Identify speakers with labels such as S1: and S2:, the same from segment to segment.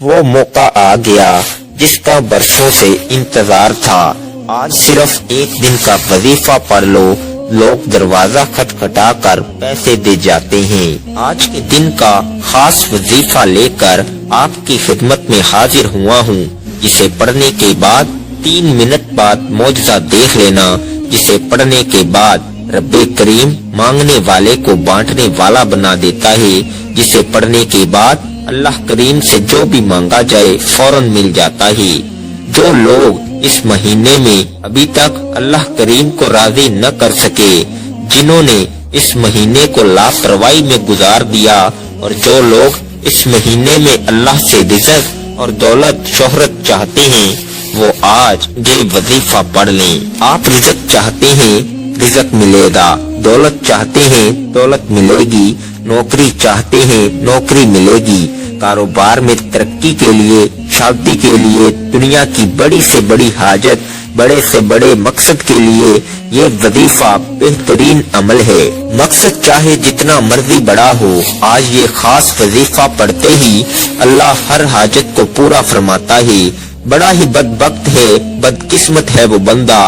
S1: وہ موقع آ گیا جس کا برسوں سے انتظار تھا۔ آج صرف ایک دن کا وظیفہ پڑھ لو، لوگ دروازہ کھٹکھٹا کر پیسے دے جاتے ہیں۔ آج کے دن کا خاص وظیفہ لے کر آپ کی خدمت میں حاضر ہوا ہوں، جسے پڑھنے کے بعد 3 منٹ بعد معجزہ دیکھ لینا، جسے پڑھنے کے بعد رب کریم مانگنے والے کو بانٹنے والا بنا دیتا ہے، جسے پڑھنے کے بعد اللہ کریم سے جو بھی مانگا جائے فوراً مل جاتا ہے۔ جو لوگ اس مہینے میں ابھی تک اللہ کریم کو راضی نہ کر سکے، جنہوں نے اس مہینے کو لاپرواہی میں گزار دیا، اور جو لوگ اس مہینے میں اللہ سے رزق اور دولت شہرت چاہتے ہیں، وہ آج یہ وظیفہ پڑھ لیں۔ آپ رزق چاہتے ہیں، رزق ملے گا، دولت چاہتے ہیں، دولت ملے گی، نوکری چاہتے ہیں، نوکری ملے گی، کاروبار میں ترقی کے لیے، شادی کے لیے، دنیا کی بڑی سے بڑی حاجت، بڑے سے بڑے مقصد کے لیے یہ وظیفہ بہترین عمل ہے۔ مقصد چاہے جتنا مرضی بڑا ہو، آج یہ خاص وظیفہ پڑھتے ہی اللہ ہر حاجت کو پورا فرماتا ہے۔ بڑا ہی بدبخت ہے، بدقسمت ہے وہ بندہ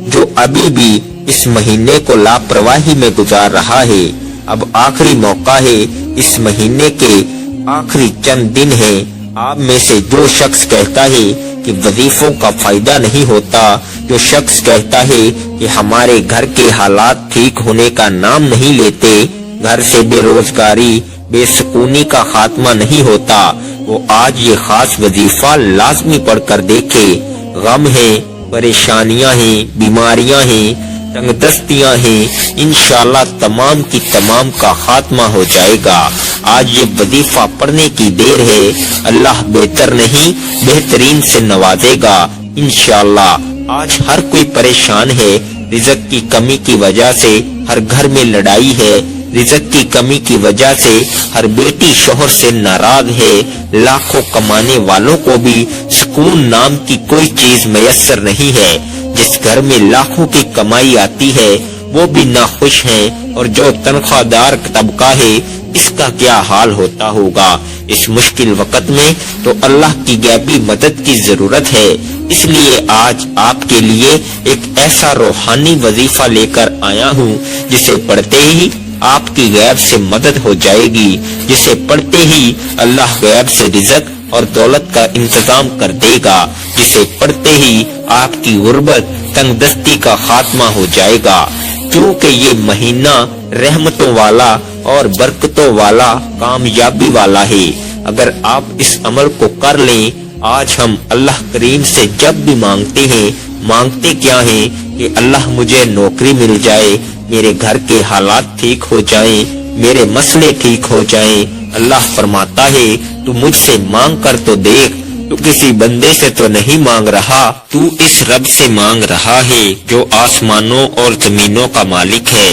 S1: جو ابھی بھی اس مہینے کو لاپرواہی میں گزار رہا ہے۔ اب آخری موقع ہے، اس مہینے کے آخری چند دن ہیں۔ آپ میں سے جو شخص کہتا ہے کہ وظیفوں کا فائدہ نہیں ہوتا، جو شخص کہتا ہے کہ ہمارے گھر کے حالات ٹھیک ہونے کا نام نہیں لیتے، گھر سے بے روزگاری، بے سکونی کا خاتمہ نہیں ہوتا، وہ آج یہ خاص وظیفہ لازمی پڑھ کر دیکھے۔ غم ہے، پریشانیاں ہیں، بیماریاں ہیں، تنگ دستیاں ہیں، انشاءاللہ تمام کی تمام کا خاتمہ ہو جائے گا۔ آج یہ وظیفہ پڑھنے کی دیر ہے، اللہ بہتر نہیں بہترین سے نوازے گا انشاءاللہ۔ آج ہر کوئی پریشان ہے، رزق کی کمی کی وجہ سے ہر گھر میں لڑائی ہے، رزق کی کمی کی وجہ سے ہر بیٹی شوہر سے ناراض ہے، لاکھوں کمانے والوں کو بھی سکون نام کی کوئی چیز میسر نہیں ہے، جس گھر میں لاکھوں کی کمائی آتی ہے وہ بھی ناخوش ہیں، اور جو تنخواہ دار طبقہ ہے اس کا کیا حال ہوتا ہوگا۔ اس مشکل وقت میں تو اللہ کی غیبی مدد کی ضرورت ہے، اس لیے آج آپ کے لیے ایک ایسا روحانی وظیفہ لے کر آیا ہوں جسے پڑھتے ہی آپ کی غیب سے مدد ہو جائے گی، جسے پڑھتے ہی اللہ غیب سے رزق اور دولت کا انتظام کر دے گا، جسے پڑھتے ہی آپ کی غربت تنگ دستی کا خاتمہ ہو جائے گا، کیونکہ یہ مہینہ رحمتوں والا اور برکتوں والا، کامیابی والا ہے۔ اگر آپ اس عمل کو کر لیں، آج ہم اللہ کریم سے جب بھی مانگتے ہیں، مانگتے کیا ہیں کہ اللہ مجھے نوکری مل جائے، میرے گھر کے حالات ٹھیک ہو جائیں، میرے مسئلے ٹھیک ہو جائیں۔ اللہ فرماتا ہے تو مجھ سے مانگ کر تو دیکھ، تو کسی بندے سے تو نہیں مانگ رہا، تو اس رب سے مانگ رہا ہے جو آسمانوں اور زمینوں کا مالک ہے،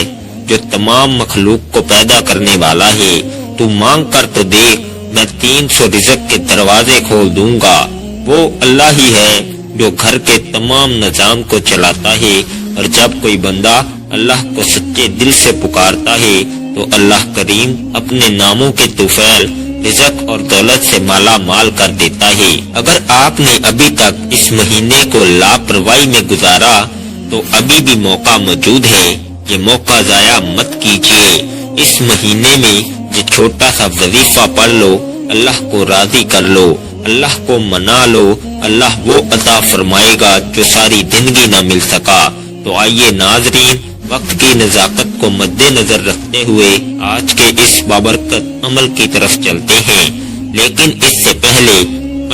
S1: جو تمام مخلوق کو پیدا کرنے والا ہے۔ تو مانگ کر تو دیکھ، میں 300 رزق کے دروازے کھول دوں گا۔ وہ اللہ ہی ہے جو گھر کے تمام نظام کو چلاتا ہے، اور جب کوئی بندہ اللہ کو سچے دل سے پکارتا ہے تو اللہ کریم اپنے ناموں کے طفیل رزق اور دولت سے مالا مال کر دیتا ہے۔ اگر آپ نے ابھی تک اس مہینے کو لاپرواہی میں گزارا تو ابھی بھی موقع موجود ہے، یہ موقع ضائع مت کیجیے۔ اس مہینے میں یہ چھوٹا سا وظیفہ پڑھ لو، اللہ کو راضی کر لو، اللہ کو منا لو، اللہ وہ عطا فرمائے گا جو ساری زندگی نہ مل سکا۔ تو آئیے ناظرین، وقت کی نزاکت کو مد نظر رکھتے ہوئے آج کے اس بابرکت عمل کی طرف چلتے ہیں۔ لیکن اس سے پہلے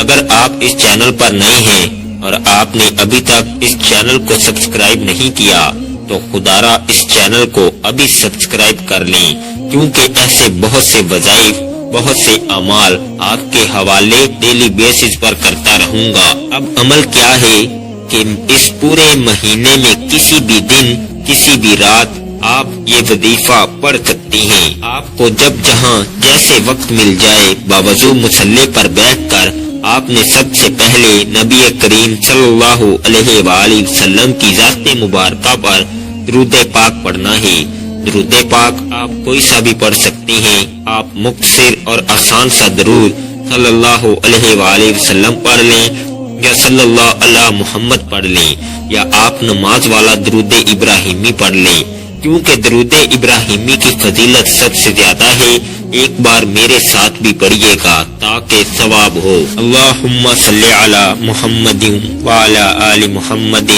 S1: اگر آپ اس چینل پر نئے ہیں اور آپ نے ابھی تک اس چینل کو سبسکرائب نہیں کیا تو خدارا اس چینل کو ابھی سبسکرائب کر لیں، کیونکہ ایسے بہت سے وظائف، بہت سے اعمال آپ کے حوالے ڈیلی بیسس پر کرتا رہوں گا۔ اب عمل کیا ہے کہ اس پورے مہینے میں کسی بھی دن، کسی بھی رات آپ یہ وظیفہ پڑھ سکتے ہیں۔ آپ کو جب جہاں جیسے وقت مل جائے، باوضو مصلی پر بیٹھ کر آپ نے سب سے پہلے نبی کریم صلی اللہ علیہ وآلہ وسلم کی ذات مبارکہ پر درود پاک پڑھنا ہے۔ درود پاک آپ کوئی سا بھی پڑھ سکتے ہیں۔ آپ مختصر اور آسان سا درود صلی اللہ علیہ وآلہ وسلم پڑھ لیں یا صلی اللہ علی محمد پڑھ لیں یا آپ نماز والا درود ابراہیمی پڑھ لیں، کیونکہ درود ابراہیمی کی فضیلت سب سے زیادہ ہے۔ ایک بار میرے ساتھ بھی پڑھیے گا تاکہ ثواب ہو۔ اللہم صلی علی محمد وعلی آل محمد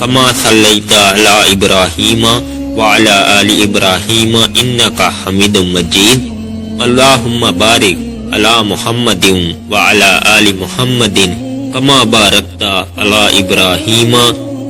S1: کما صلیت علی ابراہیم وعلی آل ابراہیم انکا حمید مجید۔ اللہم بارک علی محمد وعلی آل محمد کما بارکت علی ابراہیم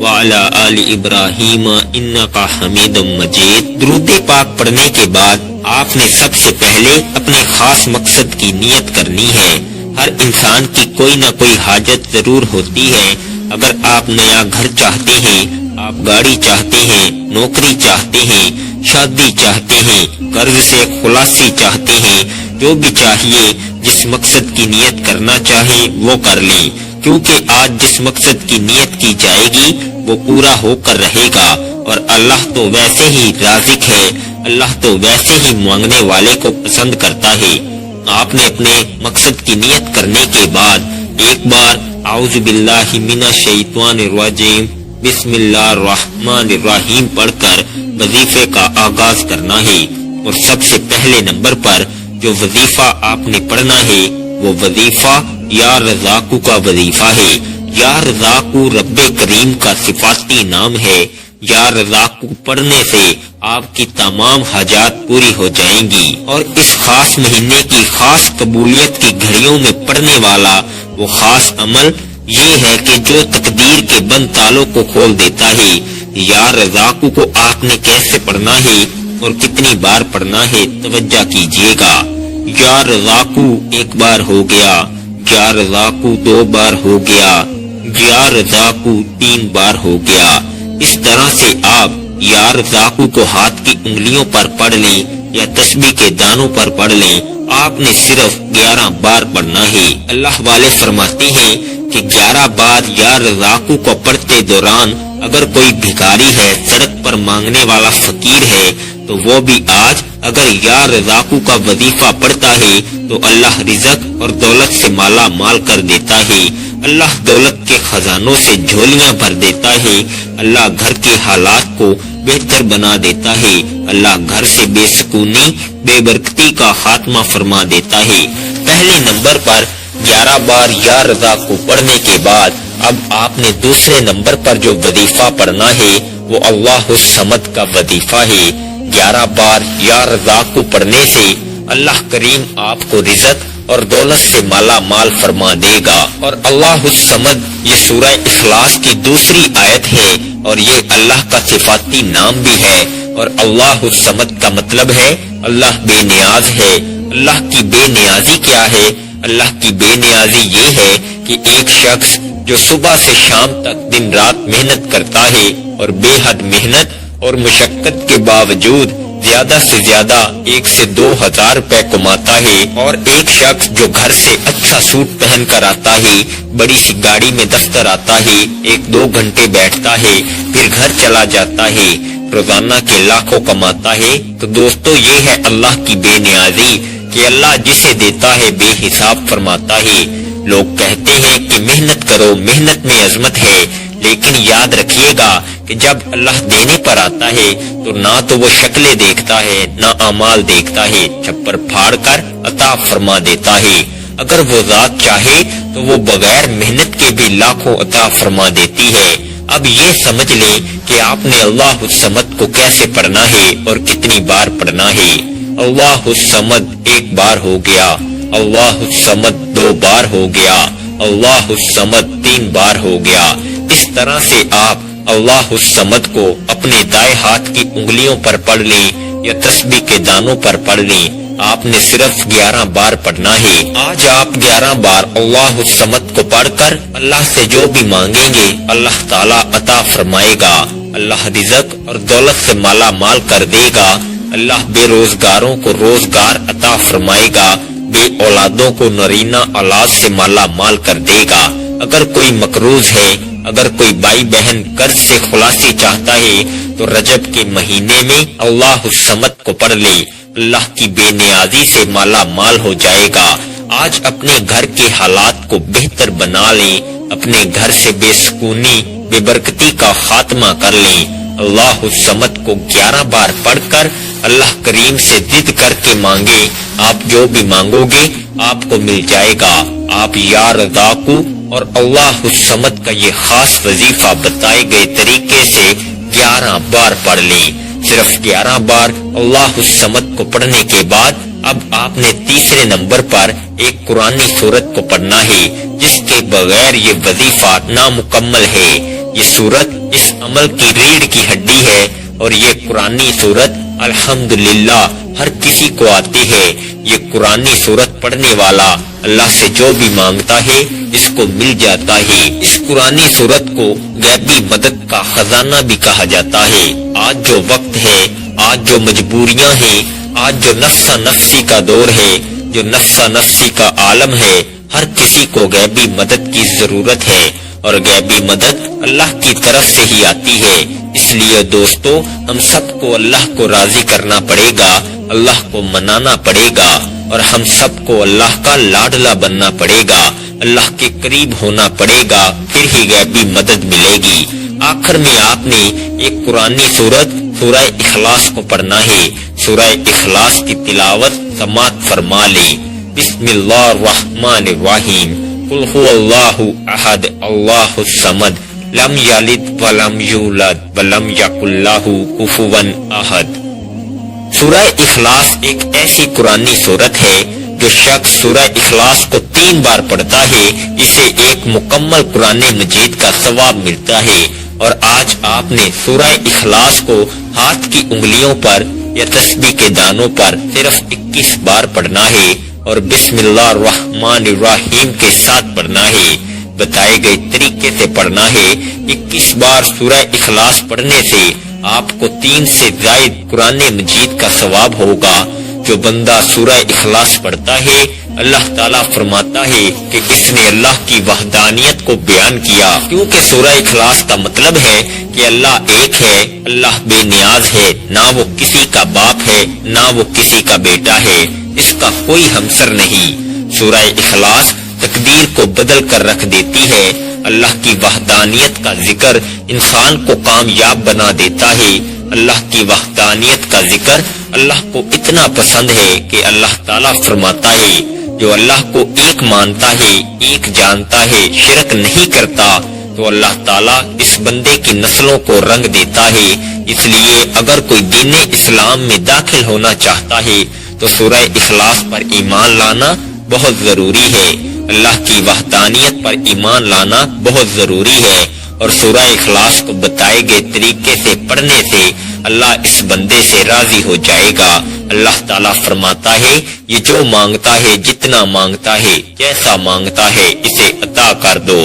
S1: وعلی آل ابراہیم انکا حمید مجید۔ درود پاک پڑھنے کے بعد آپ نے سب سے پہلے اپنے خاص مقصد کی نیت کرنی ہے۔ ہر انسان کی کوئی نہ کوئی حاجت ضرور ہوتی ہے۔ اگر آپ نیا گھر چاہتے ہیں، آپ گاڑی چاہتے ہیں، نوکری چاہتے ہیں، شادی چاہتے ہیں، قرض سے خلاصی چاہتے ہیں، جو بھی چاہیے، جس مقصد کی نیت کرنا چاہیں وہ کر لیں، کیونکہ آج جس مقصد کی نیت کی جائے گی وہ پورا ہو کر رہے گا، اور اللہ تو ویسے ہی رازق ہے، اللہ تو ویسے ہی مانگنے والے کو پسند کرتا ہے۔ آپ نے اپنے مقصد کی نیت کرنے کے بعد ایک بار اعوذ باللہ من الشیطان الرجیم بسم اللہ الرحمن الرحیم پڑھ کر وظیفے کا آغاز کرنا ہے۔ اور سب سے پہلے نمبر پر جو وظیفہ آپ نے پڑھنا ہے وہ وظیفہ یا رزاقو کا وظیفہ ہے۔ یا رزاقو رب کریم کا صفاتی نام ہے۔ یا رزاقو پڑھنے سے آپ کی تمام حاجات پوری ہو جائیں گی، اور اس خاص مہینے کی خاص قبولیت کی گھڑیوں میں پڑھنے والا وہ خاص عمل یہ ہے کہ جو تقدیر کے بند تالوں کو کھول دیتا ہے۔ یا رزاقو کو آپ نے کیسے پڑھنا ہے اور کتنی بار پڑھنا ہے توجہ کیجیے گا۔ یا رزاقو ایک بار ہو گیا، یا رزاقو دو بار ہو گیا، یا رزاقو تین بار ہو گیا۔ اس طرح سے آپ یا رزاقو کو ہاتھ کی انگلیوں پر پڑھ لیں یا تسبیح کے دانوں پر پڑھ لیں۔ آپ نے صرف 11 بار پڑھنا ہے۔ اللہ والے فرماتے ہیں کہ 11 بار یا رزاقو کو پڑھتے دوران اگر کوئی بھکاری ہے، سڑک پر مانگنے والا فقیر ہے، تو وہ بھی آج اگر یا رزاقو کا وظیفہ پڑھتا ہے تو اللہ رزق اور دولت سے مالا مال کر دیتا ہے۔ اللہ دولت کے خزانوں سے جھولیاں بھر دیتا ہے۔ اللہ گھر کے حالات کو بہتر بنا دیتا ہے۔ اللہ گھر سے بے سکونی، بے برکتی کا خاتمہ فرما دیتا ہے۔ پہلے نمبر پر 11 بار یا رزاقو پڑھنے کے بعد اب آپ نے دوسرے نمبر پر جو وظیفہ پڑھنا ہے وہ اللہ الصمد کا وظیفہ ہے۔ 11 بار یا رزاقو پڑھنے سے اللہ کریم آپ کو رزق اور دولت سے مالا مال فرما دے گا۔ اور اللہ الصمد یہ سورہ اخلاص کی دوسری آیت ہے، اور یہ اللہ کا صفاتی نام بھی ہے۔ اور اللہ الصمد کا مطلب ہے اللہ بے نیاز ہے۔ اللہ کی بے نیازی کیا ہے؟ اللہ کی بے نیازی یہ ہے کہ ایک شخص جو صبح سے شام تک دن رات محنت کرتا ہے اور بے حد محنت اور مشقت کے باوجود زیادہ سے زیادہ 1 سے 2,000 روپے کماتا ہے، اور ایک شخص جو گھر سے اچھا سوٹ پہن کر آتا ہے، بڑی سی گاڑی میں دفتر آتا ہے، 1-2 گھنٹے بیٹھتا ہے، پھر گھر چلا جاتا ہے، روزانہ کے لاکھوں کماتا ہے۔ تو دوستو یہ ہے اللہ کی بے نیازی کہ اللہ جسے دیتا ہے بے حساب فرماتا ہے۔ لوگ کہتے ہیں کہ محنت کرو، محنت میں عظمت ہے، لیکن یاد رکھیے گا کہ جب اللہ دینے پر آتا ہے تو نہ تو وہ شکلیں دیکھتا ہے نہ اعمال دیکھتا ہے، چھپر پھاڑ کر عطا فرما دیتا ہے۔ اگر وہ ذات چاہے تو وہ بغیر محنت کے بھی لاکھوں عطا فرما دیتی ہے۔ اب یہ سمجھ لیں کہ آپ نے اللہ الصمد کو کیسے پڑھنا ہے اور کتنی بار پڑھنا ہے۔ اللہ الصمد 1 بار ہو گیا، اللہ الصمد 2 بار ہو گیا، اللہ الصمد 3 بار ہو گیا۔ اس طرح سے آپ اللہ الصمد کو اپنے دائیں ہاتھ کی انگلیوں پر پڑھ لیں یا تسبیح کے دانوں پر پڑھ لیں۔ آپ نے صرف 11 بار پڑھنا ہے۔ آج آپ 11 بار اللہ الصمد کو پڑھ کر اللہ سے جو بھی مانگیں گے اللہ تعالیٰ عطا فرمائے گا۔ اللہ رزق اور دولت سے مالا مال کر دے گا۔ اللہ بے روزگاروں کو روزگار عطا فرمائے گا، بے اولادوں کو نرینہ اولاد سے مالا مال کر دے گا۔ اگر کوئی مقروض ہے، اگر کوئی بھائی بہن قرض سے خلاصی چاہتا ہے تو رجب کے مہینے میں اللہ الصمد کو پڑھ لے، اللہ کی بے نیازی سے مالا مال ہو جائے گا۔ آج اپنے گھر کے حالات کو بہتر بنا لیں، اپنے گھر سے بے سکونی بے برکتی کا خاتمہ کر لیں۔ اللہ الصمد کو 11 بار پڑھ کر اللہ کریم سے ضد کر کے مانگے، آپ جو بھی مانگو گے آپ کو مل جائے گا۔ آپ یا رزاقو اور اللہ الصمد کا یہ خاص وظیفہ بتائے گئے طریقے سے 11 بار پڑھ لیں۔ صرف 11 بار اللہ الصمد کو پڑھنے کے بعد اب آپ نے تیسرے نمبر پر ایک قرآنی سورت کو پڑھنا ہے، جس کے بغیر یہ وظیفہ نامکمل ہے۔ یہ سورت اس عمل کی ریڑھ کی ہڈی ہے اور یہ قرآنی سورت الحمدللہ ہر کسی کو آتی ہے۔ یہ قرآنی سورت پڑھنے والا اللہ سے جو بھی مانگتا ہے اس کو مل جاتا ہے۔ اس قرآنی سورت کو غیبی مدد کا خزانہ بھی کہا جاتا ہے۔ آج جو وقت ہے، آج جو مجبوریاں ہیں، آج جو نفسا نفسی کا دور ہے، جو نفسا نفسی کا عالم ہے، ہر کسی کو غیبی مدد کی ضرورت ہے اور غیبی مدد اللہ کی طرف سے ہی آتی ہے۔ اس لیے دوستو، ہم سب کو اللہ کو راضی کرنا پڑے گا، اللہ کو منانا پڑے گا اور ہم سب کو اللہ کا لاڈلا بننا پڑے گا، اللہ کے قریب ہونا پڑے گا، پھر ہی غیبی مدد ملے گی۔ آخر میں آپ نے ایک قرآنی سورت سورہ اخلاص کو پڑھنا ہے۔ سورہ اخلاص کی تلاوت سماعت فرما لیں۔ بسم اللہ الرحمن الرحیم، قل هو اللہ احد اللہ الصمد لم یلد ولم یولد ولم یکن لہ کفوا احد۔ سورہ اخلاص ایک ایسی قرآنی سورت ہے جو شخص سورہ اخلاص کو 3 بار پڑھتا ہے اسے ایک مکمل قرآن مجید کا ثواب ملتا ہے۔ اور آج آپ نے سورہ اخلاص کو ہاتھ کی انگلیوں پر یا تسبیح کے دانوں پر صرف 21 بار پڑھنا ہے اور بسم اللہ الرحمن الرحیم کے ساتھ پڑھنا ہے۔ بتائے گئے طریقے سے پڑھنا ہے۔ 21 بار سورہ اخلاص پڑھنے سے آپ کو 3 سے زائد قرآن مجید کا ثواب ہوگا۔ جو بندہ سورہ اخلاص پڑھتا ہے اللہ تعالیٰ فرماتا ہے کہ اس نے اللہ کی وحدانیت کو بیان کیا، کیونکہ سورہ اخلاص کا مطلب ہے کہ اللہ ایک ہے، اللہ بے نیاز ہے، نہ وہ کسی کا باپ ہے نہ وہ کسی کا بیٹا ہے، اس کا کوئی ہمسر نہیں۔ سورہ اخلاص تقدیر کو بدل کر رکھ دیتی ہے۔ اللہ کی وحدانیت کا ذکر انسان کو کامیاب بنا دیتا ہے۔ اللہ کی وحدانیت کا ذکر اللہ کو اتنا پسند ہے کہ اللہ تعالیٰ فرماتا ہے جو اللہ کو ایک مانتا ہے، ایک جانتا ہے، شرک نہیں کرتا، تو اللہ تعالیٰ اس بندے کی نسلوں کو رنگ دیتا ہے۔ اس لیے اگر کوئی دین اسلام میں داخل ہونا چاہتا ہے تو سورہ اخلاص پر ایمان لانا بہت ضروری ہے، اللہ کی وحدانیت پر ایمان لانا بہت ضروری ہے۔ اور سورہ اخلاص کو بتائے گئے طریقے سے پڑھنے سے اللہ اس بندے سے راضی ہو جائے گا۔ اللہ تعالیٰ فرماتا ہے یہ جو مانگتا ہے، جتنا مانگتا ہے، جیسا مانگتا ہے، اسے عطا کر دو۔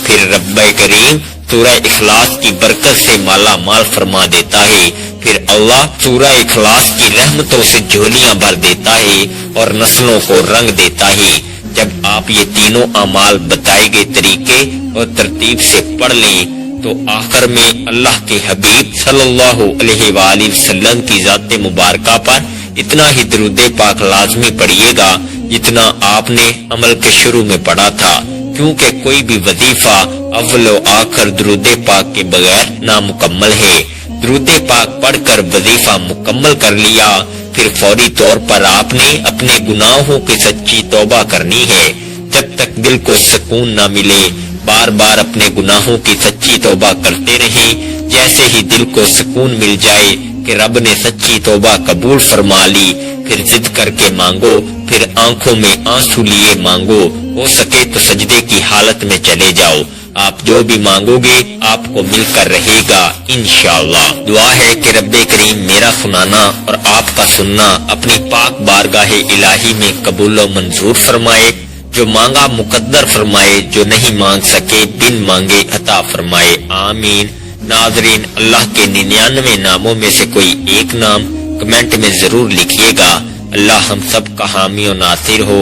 S1: پھر رب کریم سورہ اخلاص کی برکت سے مالا مال فرما دیتا ہے۔ پھر اللہ سورہ اخلاص کی رحمتوں سے جھولیاں بھر دیتا ہے اور نسلوں کو رنگ دیتا ہے۔ جب آپ یہ تینوں اعمال بتائے گئے طریقے اور ترتیب سے پڑھ لیں تو آخر میں اللہ کے حبیب صلی اللہ علیہ وآلہ وسلم کی ذات مبارکہ پر اتنا ہی درود پاک لازمی پڑھیے گا جتنا آپ نے عمل کے شروع میں پڑھا تھا، کیونکہ کوئی بھی وظیفہ اول و آخر درود پاک کے بغیر نامکمل ہے۔ درود پاک پڑھ کر وظیفہ مکمل کر لیا، پھر فوری طور پر آپ نے اپنے گناہوں کی سچی توبہ کرنی ہے۔ جب تک دل کو سکون نہ ملے بار بار اپنے گناہوں کی سچی توبہ کرتے رہیں۔ جیسے ہی دل کو سکون مل جائے کہ رب نے سچی توبہ قبول فرما لی، پھر ضد کر کے مانگو، پھر آنکھوں میں آنسو لیے مانگو، ہو سکے تو سجدے کی حالت میں چلے جاؤ۔ آپ جو بھی مانگو گے آپ کو مل کر رہے گا انشاءاللہ۔ دعا ہے کہ رب کریم میرا سنانا اور آپ کا سننا اپنی پاک بارگاہ الہی میں قبول و منظور فرمائے، جو مانگا مقدر فرمائے، جو نہیں مانگ سکے بن مانگے عطا فرمائے، آمین۔ ناظرین، اللہ کے 99 ناموں میں سے کوئی ایک نام کمنٹ میں ضرور لکھیے گا۔ اللہ ہم سب کا حامی و ناصر ہو،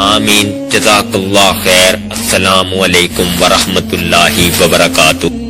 S1: آمین۔ جزاک اللہ خیر۔ السلام علیکم ورحمۃ اللہ وبرکاتہ۔